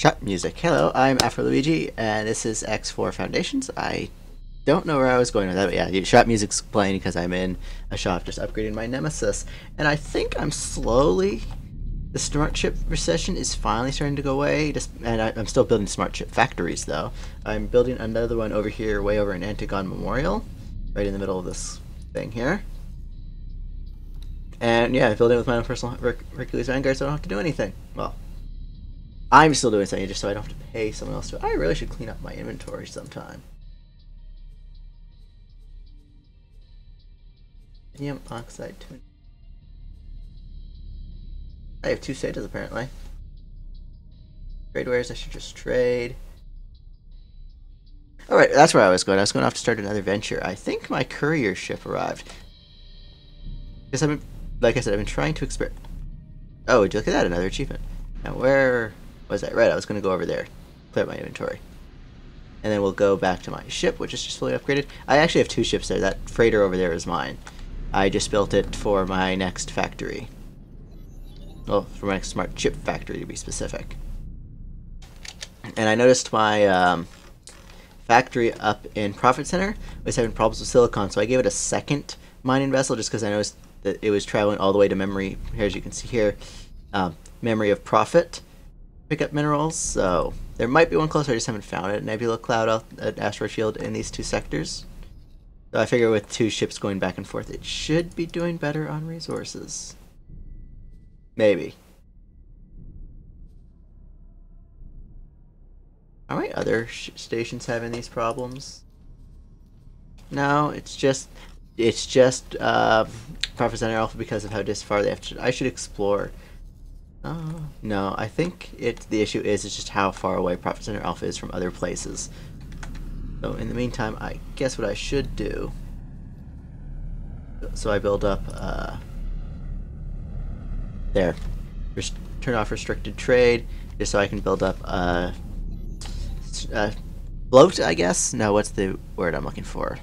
Shop music. Hello, I'm Afro Luigi, and this is X4 Foundations. I don't know where I was going with that, but yeah, shop music's playing because I'm in a shop just upgrading my Nemesis. And I think I'm slowly... The smart chip recession is finally starting to go away, I'm still building smart chip factories, though. I'm building another one over here, way over in Antigone Memorial, right in the middle of this thing here. And yeah, building with my own personal Hercules Vanguard so I don't have to do anything. Well, I'm still doing something just so I don't have to pay someone else to. I really should clean up my inventory sometime. Titanium oxide twin. I have 2 stages apparently. Trade wares, I should just trade. Alright, that's where I was going. I was going off to start another venture. I think my courier ship arrived. Because I've been, like I said, I've been trying to experiment. Oh, would you look at that? Another achievement. Now where was I? Right, I was going to go over there. Clear up my inventory. And then we'll go back to my ship, which is just fully upgraded. I actually have 2 ships there. That freighter over there is mine. I just built it for my next factory. Well, for my next smart chip factory to be specific. And I noticed my factory up in Profit Center was having problems with silicon, so I gave it a second mining vessel just because I noticed that it was traveling all the way to memory. Here, as you can see here, memory of profit, pick up minerals. So there might be one closer. I just haven't found it. Nebula Cloud at Asteroid Field in these 2 sectors. So I figure with 2 ships going back and forth, it should be doing better on resources. Maybe. Are my other stations having these problems? No, it's just Profit Center Alpha because of how far they have to. I should explore. No, I think the issue is it's just how far away Profit Center Alpha is from other places. So in the meantime, I guess what I should do. So I build up there. Turn off restricted trade just so I can build up bloat, I guess. No, what's the word I'm looking for?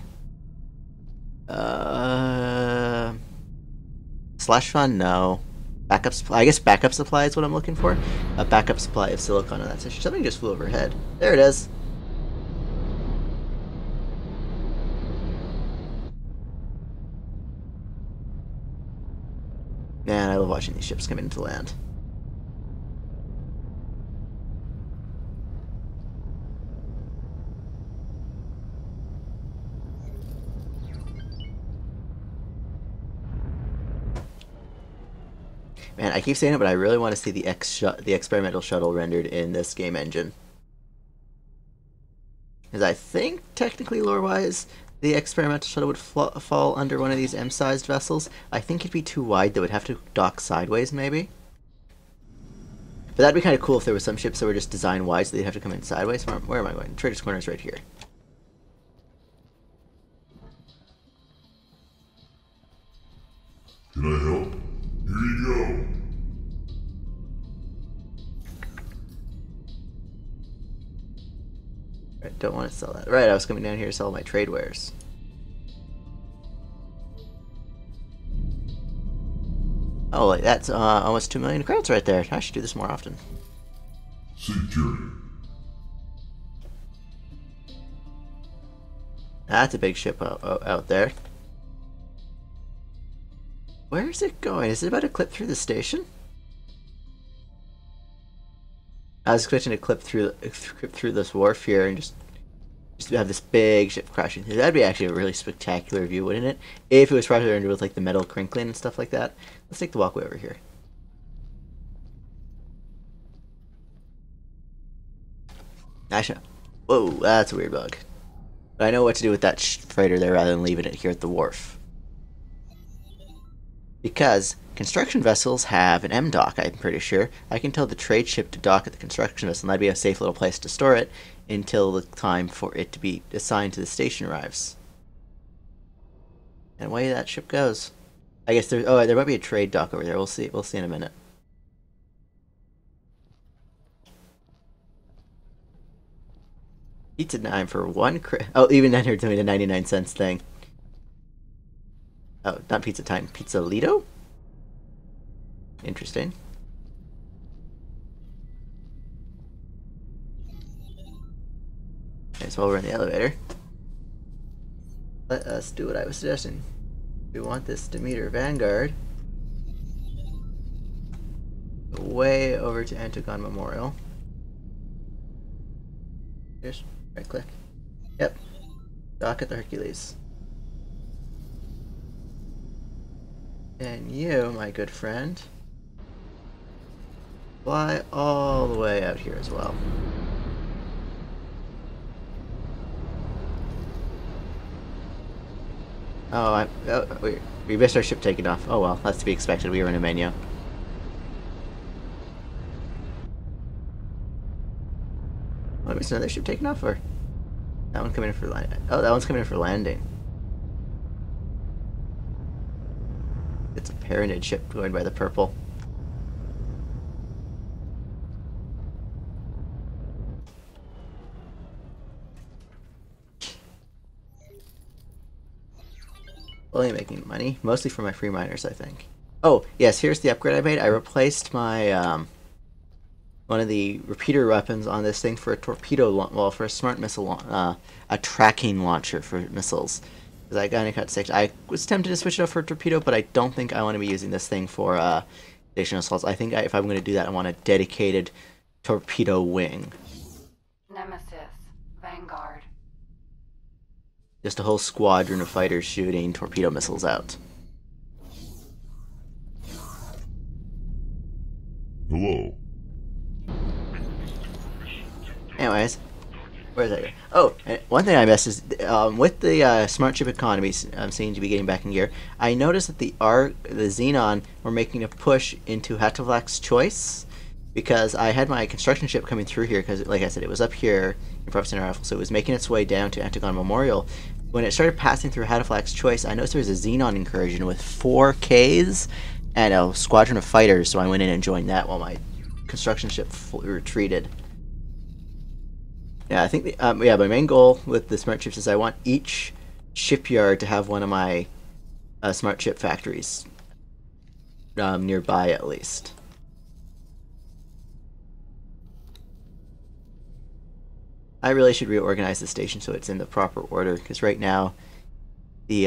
Slash fund? No. Backup supply? I guess backup supply is what I'm looking for. A backup supply of silicon on that station. Something just flew overhead. There it is. Man, I love watching these ships come into land. Man, I keep saying it, but I really want to see the experimental shuttle rendered in this game engine. Because I think, technically, lore-wise, the experimental shuttle would fall under one of these M-sized vessels. I think it'd be too wide, that would have to dock sideways, maybe. But that'd be kind of cool if there were some ships that were just designed wide, so they'd have to come in sideways. Where am I going? Trader's Corner is right here. Can I help? Here you go. Right, don't want to sell that. Right, I was coming down here to sell my trade wares. Oh, like that's almost 2 million credits right there. I should do this more often. Security. That's a big ship out there. Where is it going? Is it about to clip through the station? I was expecting to clip through this wharf here and just have this big ship crashing through. That'd be actually a really spectacular view, wouldn't it? If it was probably rendered with like the metal crinkling and stuff like that. Let's take the walkway over here. Actually, whoa, that's a weird bug. But I know what to do with that freighter there rather than leaving it here at the wharf. Because construction vessels have an M dock, I'm pretty sure. I can tell the trade ship to dock at the construction vessel, and that'd be a safe little place to store it until the time for it to be assigned to the station arrives. And away that ship goes. I guess there might be a trade dock over there. We'll see. We'll see in a minute. Pizza 9 for 1 Oh, even then they're doing a 99 cents thing. Oh, not pizza time. Pizza Lido? Interesting. Okay, so while we're in the elevator, let us do what I was suggesting. We want this Demeter Vanguard way over to Antigone Memorial. Just right click. Yep. Dock at the Hercules. And you, my good friend, fly all the way out here as well. Oh, we missed our ship taking off. Oh well, that's to be expected. We were in a menu. Oh, I missed another ship taking off, or that one coming in for landing? Oh, that one's coming in for landing. It's a Paranid ship going by the purple. Only making money, mostly for my free miners, I think. Oh, yes, here's the upgrade I made. I replaced my, one of the repeater weapons on this thing for a torpedo, well, for a smart missile, a tracking launcher for missiles. Because I kind of got sick. I was tempted to switch it up for a torpedo, but I don't think I want to be using this thing for, station assaults. I think if I'm going to do that, I want a dedicated torpedo wing. Nemesis, Vanguard. Just a whole squadron of fighters shooting torpedo missiles out. Hello. Anyways, where's that? Oh, and one thing I missed is with the smart chip economy seeming to be getting back in gear. I noticed that the Xenon were making a push into Hatoflax's Choice, because I had my construction ship coming through here. Because, like I said, it was up here in Professor Rifle, so it was making its way down to Antigone Memorial. When it started passing through Hatoflax's Choice, I noticed there was a Xenon incursion with 4 Ks and a squadron of fighters. So I went in and joined that while my construction ship retreated. Yeah, I think my main goal with the smart chips is I want each shipyard to have one of my smart chip factories nearby, at least. I really should reorganize the station so it's in the proper order, because right now the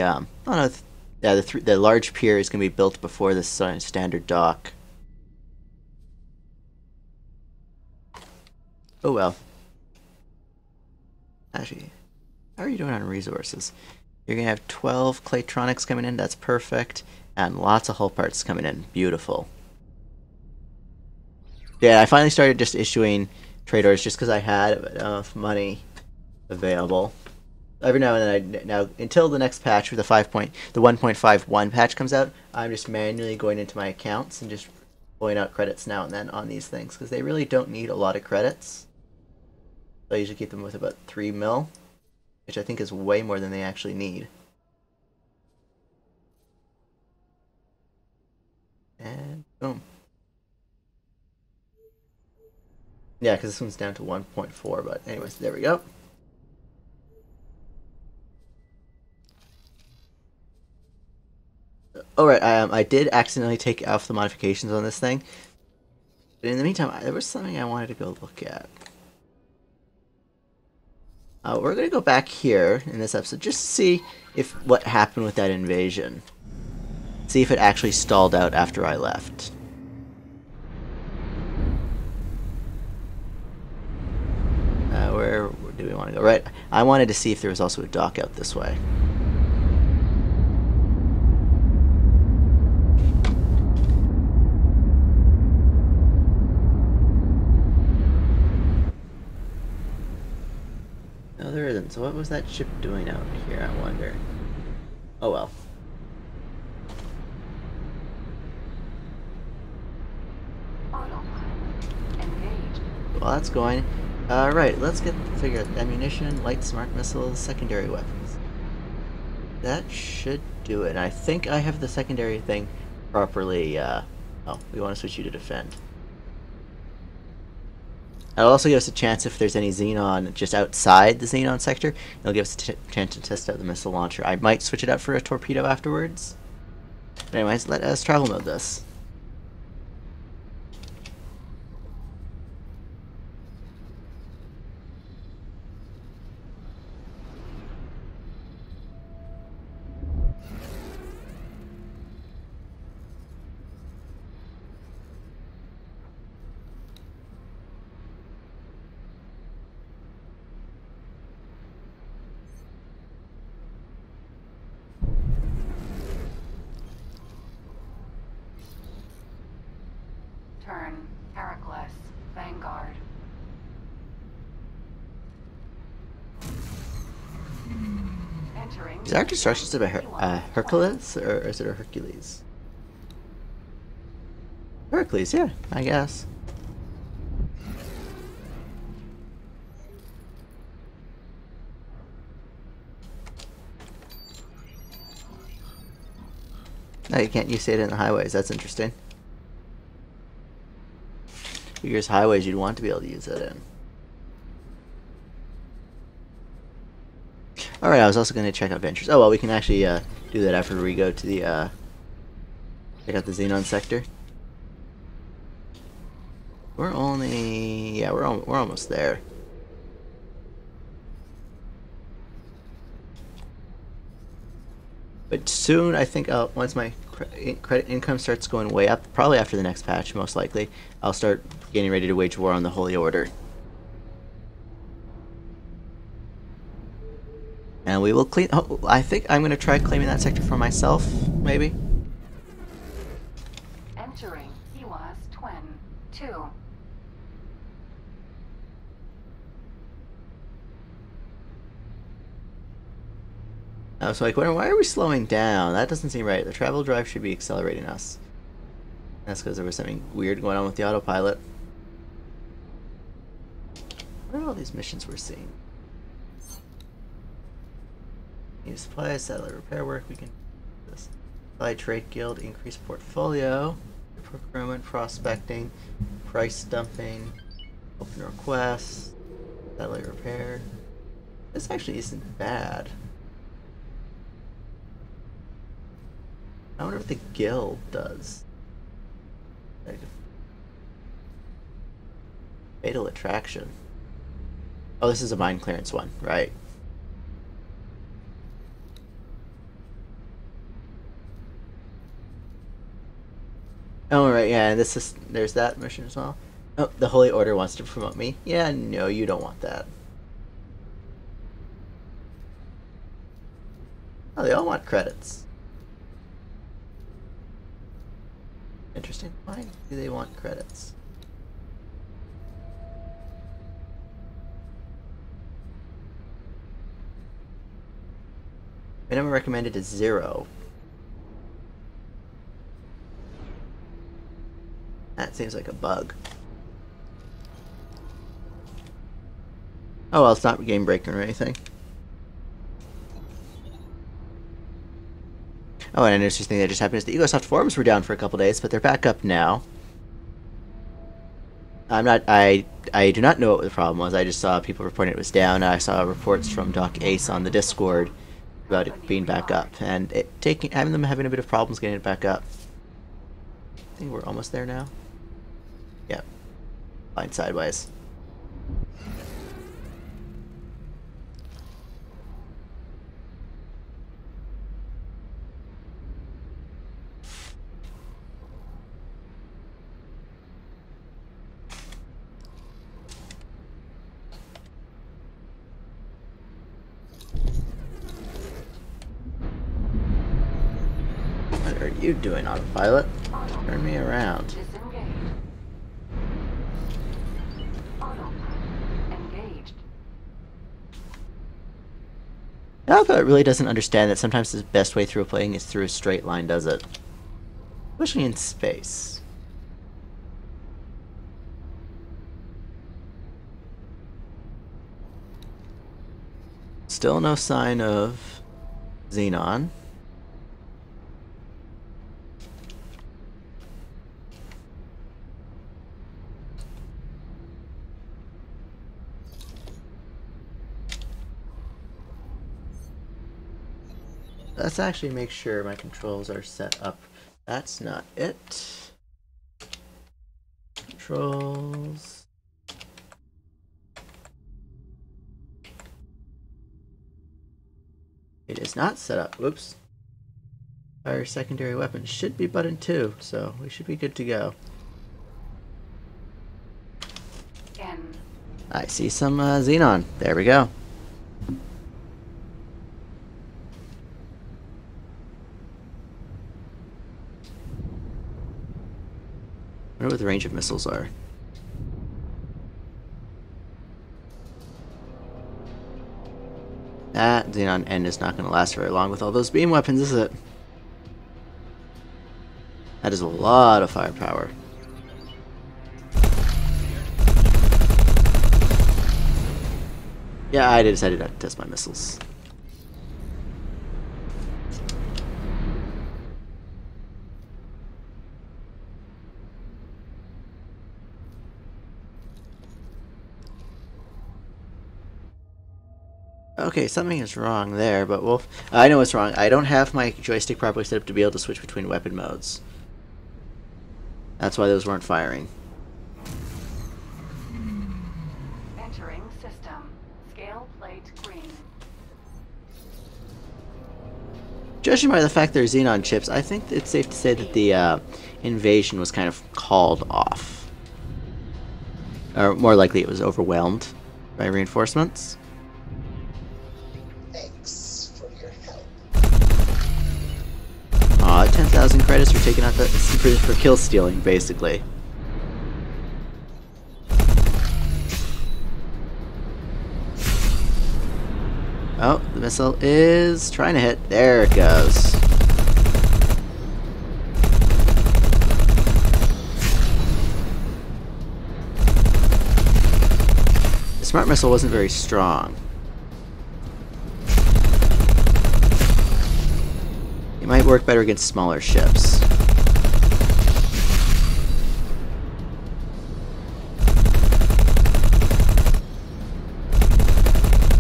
the large pier is going to be built before the standard dock. Oh well. Actually, how are you doing on resources? You're going to have 12 Claytronics coming in, that's perfect, and lots of hull parts coming in. Beautiful. Yeah, I finally started just issuing trade orders just because I had enough money available. Every now and then, now until the next patch, for the 1.51 patch comes out, I'm just manually going into my accounts and just pulling out credits now and then on these things, because they really don't need a lot of credits. I usually keep them with about 3 mil, which I think is way more than they actually need. And boom. Yeah, because this one's down to 1.4, but anyways, there we go. Alright, I did accidentally take off the modifications on this thing. But in the meantime, there was something I wanted to go look at. We're going to go back here in this episode just to see if what happened with that invasion. See if it actually stalled out after I left. Where do we want to go? Right, I wanted to see if there was also a dock out this way. No, there isn't. So what was that ship doing out here, I wonder? Oh well. Well, that's going. Right, let's figure out ammunition, light smart missiles, secondary weapons. That should do it. And I think I have the secondary thing properly. Oh, we want to switch you to defend. It'll also give us a chance if there's any Xenon just outside the Xenon sector. It'll give us a chance to test out the missile launcher. I might switch it out for a torpedo afterwards. But anyways, let us travel mode this. Entering. Is our constructions of a Hercules, or is it a Hercules? Hercules, yeah, I guess. No, you can't use it in the highways. That's interesting. Figures highways you'd want to be able to use that in. Alright, I was also going to check out Ventures. Oh, well, we can actually do that after we go to the, check out the Xenon sector. We're only, yeah, we're almost there. But soon, I think, once my credit income starts going way up, probably after the next patch, most likely, I'll start getting ready to wage war on the Holy Order. And we will clean. Oh, I think I'm going to try claiming that sector for myself, maybe. Entering. EWAS Twin 2. I was like, why are we slowing down? That doesn't seem right. The travel drive should be accelerating us. That's because there was something weird going on with the autopilot. What are all these missions we're seeing? New supplies, satellite repair work. We can do this. Supply trade guild, increase portfolio, procurement, prospecting, price dumping, open requests, satellite repair. This actually isn't bad. I wonder what the guild does. Fatal attraction. Oh, this is a mine clearance one, right? Oh, right, yeah, this is, there's that mission as well. Oh, the Holy Order wants to promote me. Yeah, no, you don't want that. Oh, they all want credits. Interesting. Why do they want credits? Minimum recommended is 0. That seems like a bug. Oh well, it's not game breaking or anything. Oh, and an interesting thing that just happened is the Egosoft forums were down for a couple days, but they're back up now. I do not know what the problem was. I just saw people reporting it was down. I saw reports from Doc Ace on the Discord about it being back up, and having a bit of problems getting it back up. I think we're almost there now. Yep. Flying sideways. What are you doing, autopilot? Turn me around. Disengaged. Autopilot engaged. Autopilot really doesn't understand that sometimes the best way through playing is through a straight line, does it? Especially in space. Still no sign of Xenon. Let's actually make sure my controls are set up. That's not it. Controls. It is not set up. Whoops. Our secondary weapon should be button 2, so we should be good to go. I see some Xenon. There we go. I wonder what the range of missiles are. That Xenon End is not going to last very long with all those beam weapons, is it? That is a lot of firepower. Yeah, I decided not to test my missiles. Okay, something is wrong there, but we'll... I know what's wrong. I don't have my joystick properly set up to be able to switch between weapon modes. That's why those weren't firing. Entering system. Scale plate green. Judging by the fact they're Xenon chips, I think it's safe to say that the invasion was kind of called off. Or more likely it was overwhelmed by reinforcements. Thanks for your help. Aw, 10,000 credits for taking out the for kill stealing, basically. Oh, the missile is trying to hit. There it goes. The smart missile wasn't very strong. It might work better against smaller ships.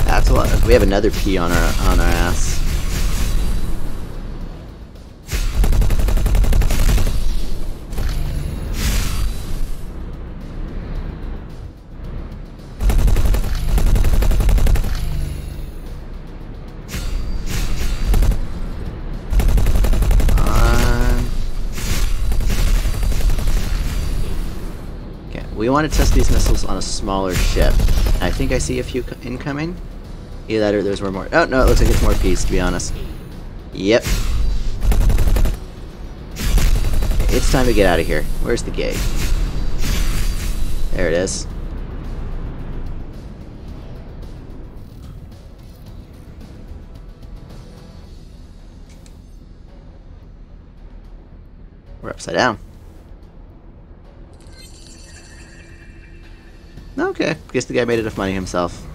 That's a lot. We have another P on our ass. We want to test these missiles on a smaller ship. I think I see a few incoming. Either that or there's more. Oh no, it looks like it's more P's, to be honest. Yep. It's time to get out of here. Where's the gate? There it is. We're upside down. Okay, guess the guy made enough money himself.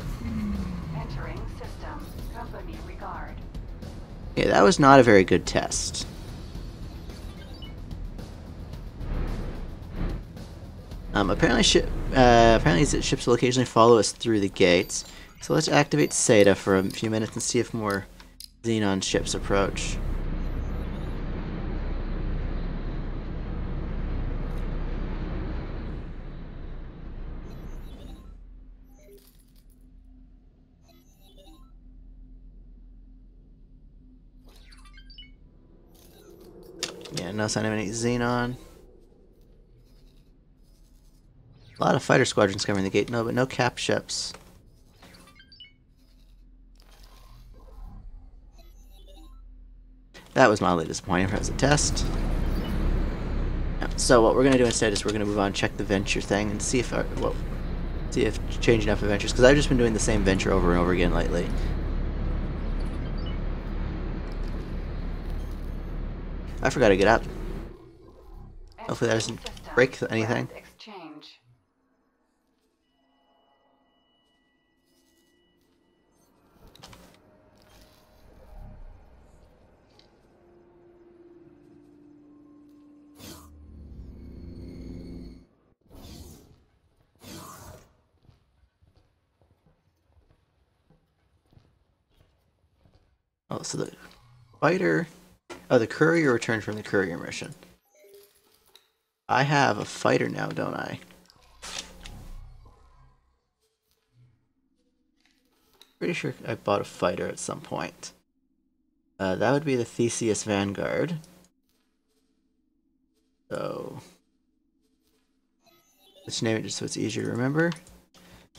Entering system. Company regard. Yeah, that was not a very good test. Apparently ships will occasionally follow us through the gates. So let's activate SATA for a few minutes and see if more Xenon ships approach. Yeah, no sign of any Xenon. A lot of fighter squadrons covering the gate, no, but no cap ships. That was mildly disappointing as a test. Yeah, so what we're gonna do instead is we're gonna move on, check the venture thing, and see if changing up adventures, because I've just been doing the same venture over and over again lately. I forgot to get up. Hopefully that doesn't break anything. Exchange. Oh, so the fighter... Oh, the courier returned from the courier mission. I have a fighter now, don't I? Pretty sure I bought a fighter at some point. That would be the Theseus Vanguard. So... let's name it just so it's easier to remember.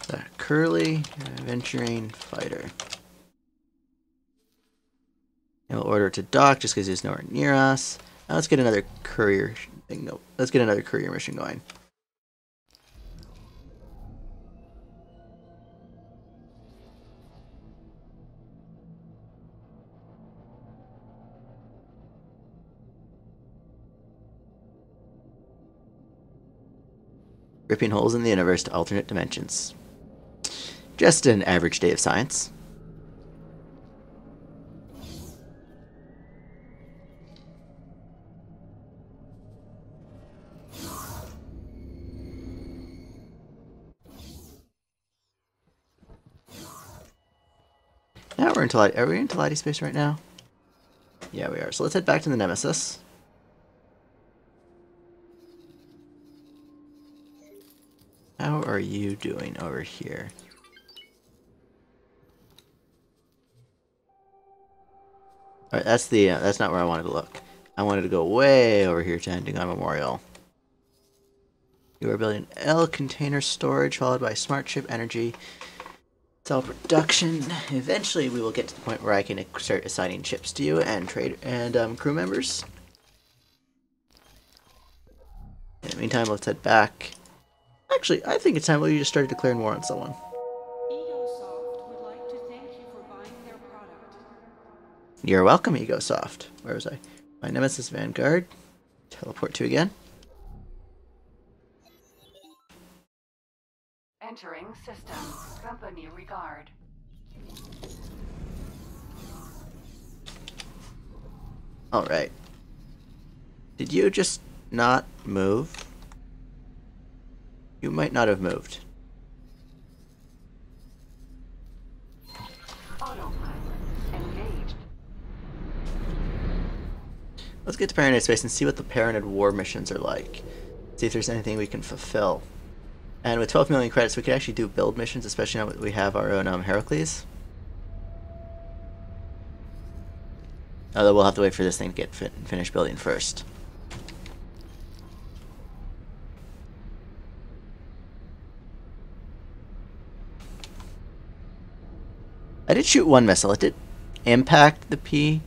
The Curly Venturing Fighter. And we'll order it to dock just because he's nowhere near us. Now let's get another courier thing. No, let's get another courier mission going. Ripping holes in the universe to alternate dimensions. Just an average day of science. Now we're into light. Are we into lighty space right now? Yeah, we are. So let's head back to the Nemesis. How are you doing over here? Alright, that's not where I wanted to look. I wanted to go way over here to Endigon Memorial. You are building L container storage, followed by smart ship energy cell production. Eventually, we will get to the point where I can start assigning ships to you and trade and crew members. In the meantime, let's head back. Actually, I think it's time we just started declaring war on someone. Egosoft would like to thank you for buying their product. You're welcome, Egosoft. Where was I? My Nemesis Vanguard. Teleport to again. Entering system. Company regard. Alright. Did you just not move? You might not have moved. Autopilot engaged. Let's get to Paranid Space and see what the Paranid War missions are like. See if there's anything we can fulfill. And with 12 million credits, we can actually do build missions, especially now that we have our own Heracles. Although we'll have to wait for this thing to get finished building first. I did shoot one missile. It did impact the P,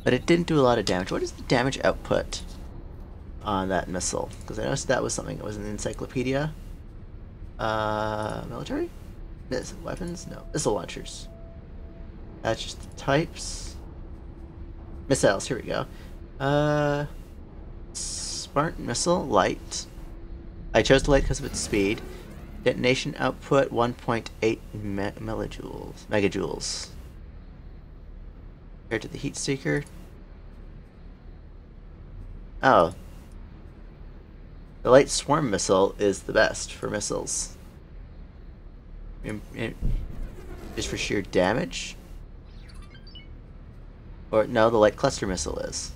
but it didn't do a lot of damage. What is the damage output on that missile? Because I noticed that was something that was in the encyclopedia. Military? Weapons? No. Missile launchers. That's just the types. Missiles, here we go. Smart missile, light. I chose the light because of its speed. Detonation output 1.8 megajoules. Compared to the heat seeker. Oh. The light swarm missile is the best for missiles. Just for sheer damage? Or no, the light cluster missile is.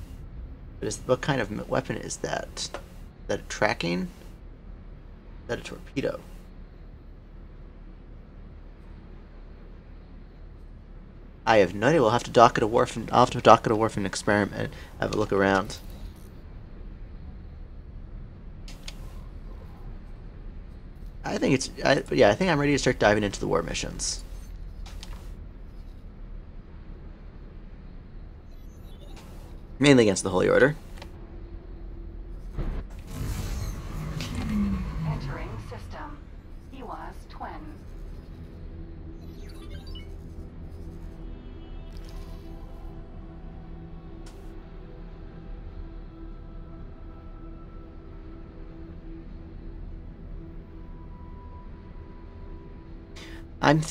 But what kind of weapon is that? Is that a tracking? Is that a torpedo? I have no idea. We'll have to dock at a wharf and I'll have to dock at a wharf and experiment and have a look around. I think it's I think I'm ready to start diving into the war missions. Mainly against the Holy Order. Entering system. EWAS twin. I've been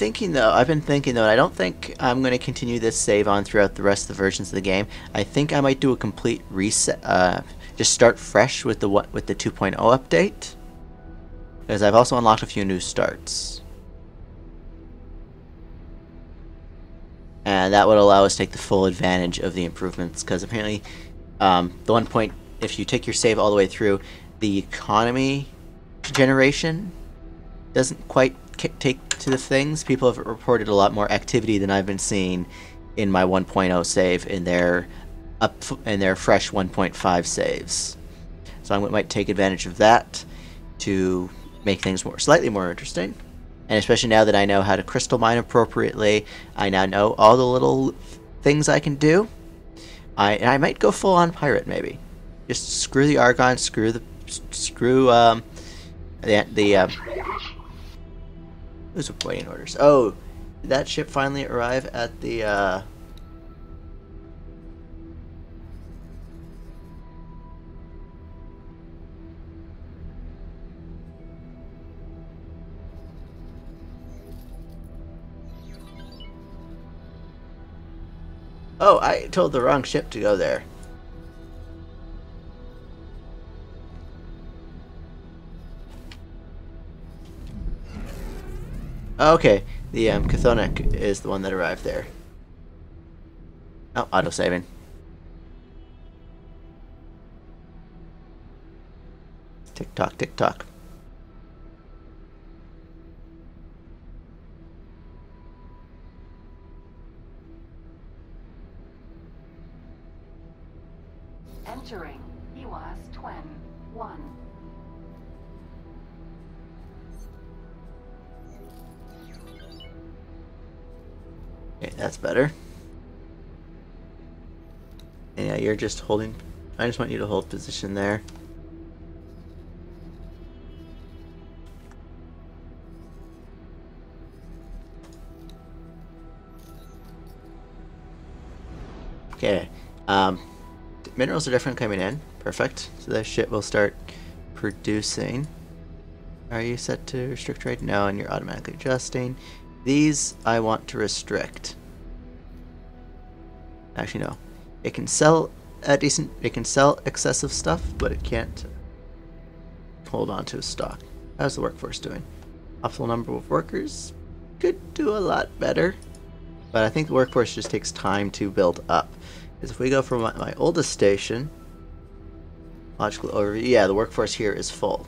thinking though, and I don't think I'm going to continue this save on throughout the rest of the versions of the game. I think I might do a complete reset, just start fresh with the 2.0 update, because I've also unlocked a few new starts, and that would allow us to take the full advantage of the improvements. Because apparently, if you take your save all the way through, the economy generation doesn't quite take to the things. People have reported a lot more activity than I've been seeing in my 1.0 save in their fresh 1.5 saves. So I might take advantage of that to make things slightly more interesting. And especially now that I know how to crystal mine appropriately, I now know all the little things I can do. I might go full on pirate maybe. Just screw the Argon, screw who's awaiting orders? Oh, did that ship finally arrive at the, Oh, I told the wrong ship to go there. Okay, the Chthonic is the one that arrived there. Oh, auto-saving. Tick-tock, tick-tock. Entering EWAS 1. Okay, that's better. And yeah, you're just holding... I just want you to hold position there. Okay. Minerals are definitely coming in. Perfect. So that shit will start producing. Are you set to restrict trade? No, and you're automatically adjusting. These I want to restrict. Actually, no. It can sell it can sell excessive stuff, but it can't hold on to a stock. How's the workforce doing? Optimal number of workers could do a lot better, but I think the workforce just takes time to build up. Because if we go from my oldest station, logical overview, yeah, the workforce here is full.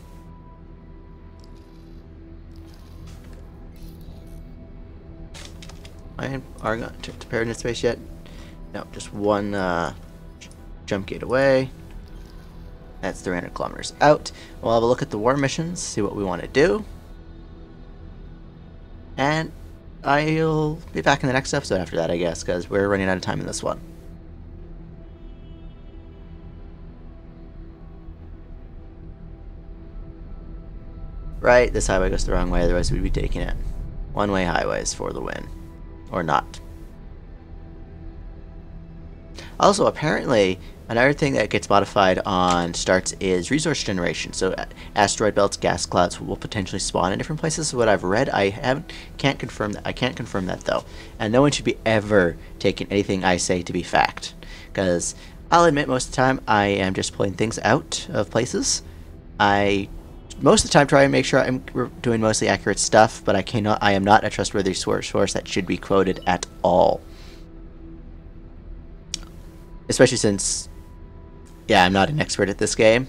I are going to preparedness space yet? No, just one jump gate away. That's 300 kilometers out. We'll have a look at the war missions, see what we want to do. And I'll be back in the next episode after that, I guess, because we're running out of time in this one. Right, this highway goes the wrong way, otherwise we'd be taking it. One-way highways for the win. Or not. Also, apparently, another thing that gets modified on starts is resource generation. So asteroid belts, gas clouds will potentially spawn in different places. So what I've read, can't confirm that. I can't confirm that though, and no one should be ever taking anything I say to be fact, because I'll admit most of the time I am just pulling things out of places. I most of the time try and make sure I'm doing mostly accurate stuff, but I am not a trustworthy source that should be quoted at all. Especially since, yeah, I'm not an expert at this game.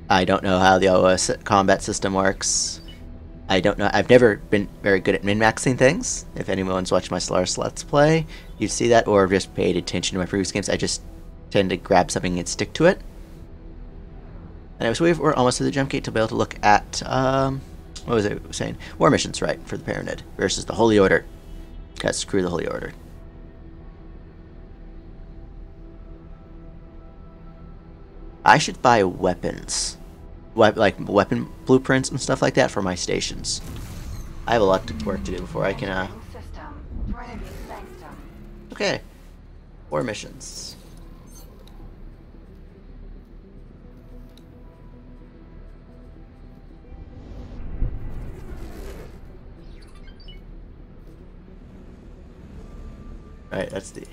I don't know how the OS combat system works. I don't know. I've never been very good at min-maxing things. If anyone's watched my Solaris Let's Play, you'd see that, or just paid attention to my previous games. I just tend to grab something and stick to it. Anyway, so we're almost to the jump gate to be able to look at, what was I saying? War missions, right, for the Pyramid versus the Holy Order. God, screw the Holy Order. I should buy weapons. Like weapon blueprints and stuff like that for my stations. I have a lot of work to do before I can, Okay. War missions. Alright, that's the...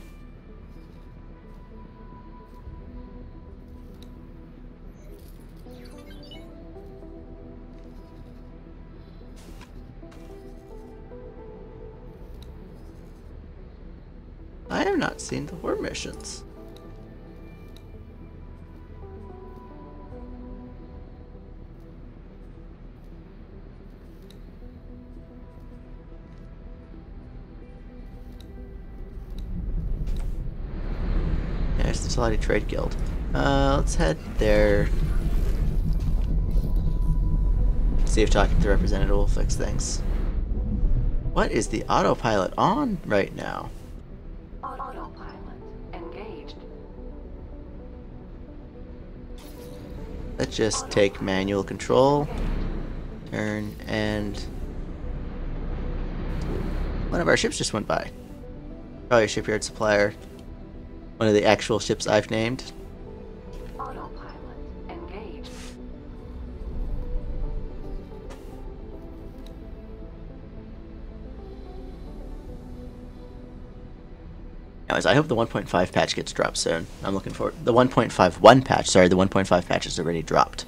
I have not seen the war missions. Yeah, it's the Society Trade Guild. Let's head there. See if talking to the representative will fix things. What is the autopilot on right now? Autopilot engaged. Let's just take manual control. Turn, and one of our ships just went by. Probably a shipyard supplier. One of the actual ships I've named. Autopilot engaged. Anyways, I hope the 1.5 patch gets dropped soon. I'm looking forward. The 1.51 patch. Sorry, the 1.5 patch is already dropped.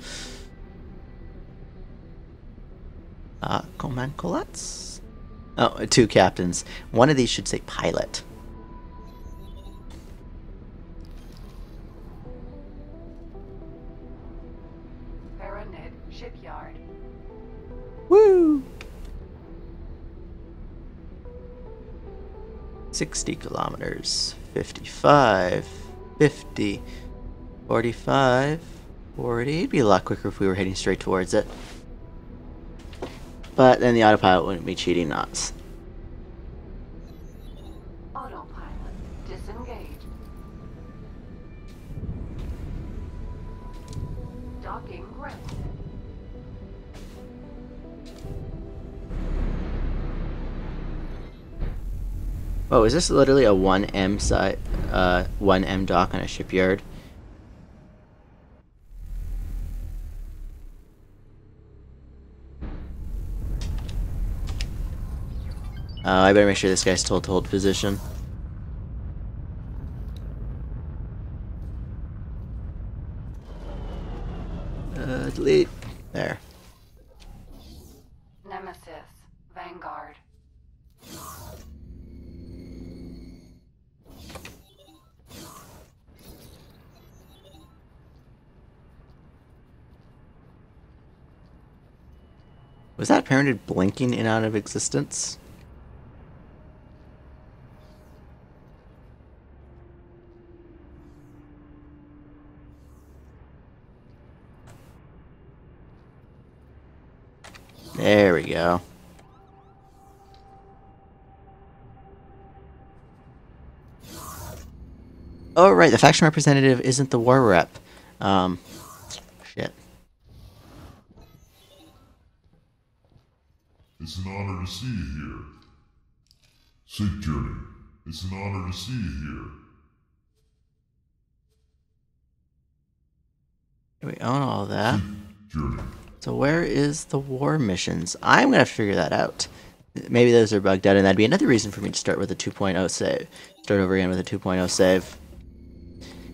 Command Colettes? Oh, 2 captains. One of these should say pilot. Paranid Shipyard. Woo! 60 kilometers. 55. 50. 45. 40. It'd be a lot quicker if we were heading straight towards it. But then the autopilot wouldn't be cheating us. Autopilot disengaged. Docking granted. Oh, is this literally a 1M site, 1M dock on a shipyard? I better make sure this guy's told to hold position. Delete. There. Nemesis Vanguard. Was that Paranid blinking in and out of existence? There we go. Oh, right, the faction representative isn't the war rep. Shit. It's an honor to see you here. Sig Journey, it's an honor to see you here. We own all that. Sig Journey. So where is the war missions? I'm gonna have to figure that out. Maybe those are bugged out, and that'd be another reason for me to start with a 2.0 save. Start over again with a 2.0 save.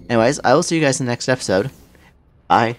Anyways, I will see you guys in the next episode. Bye.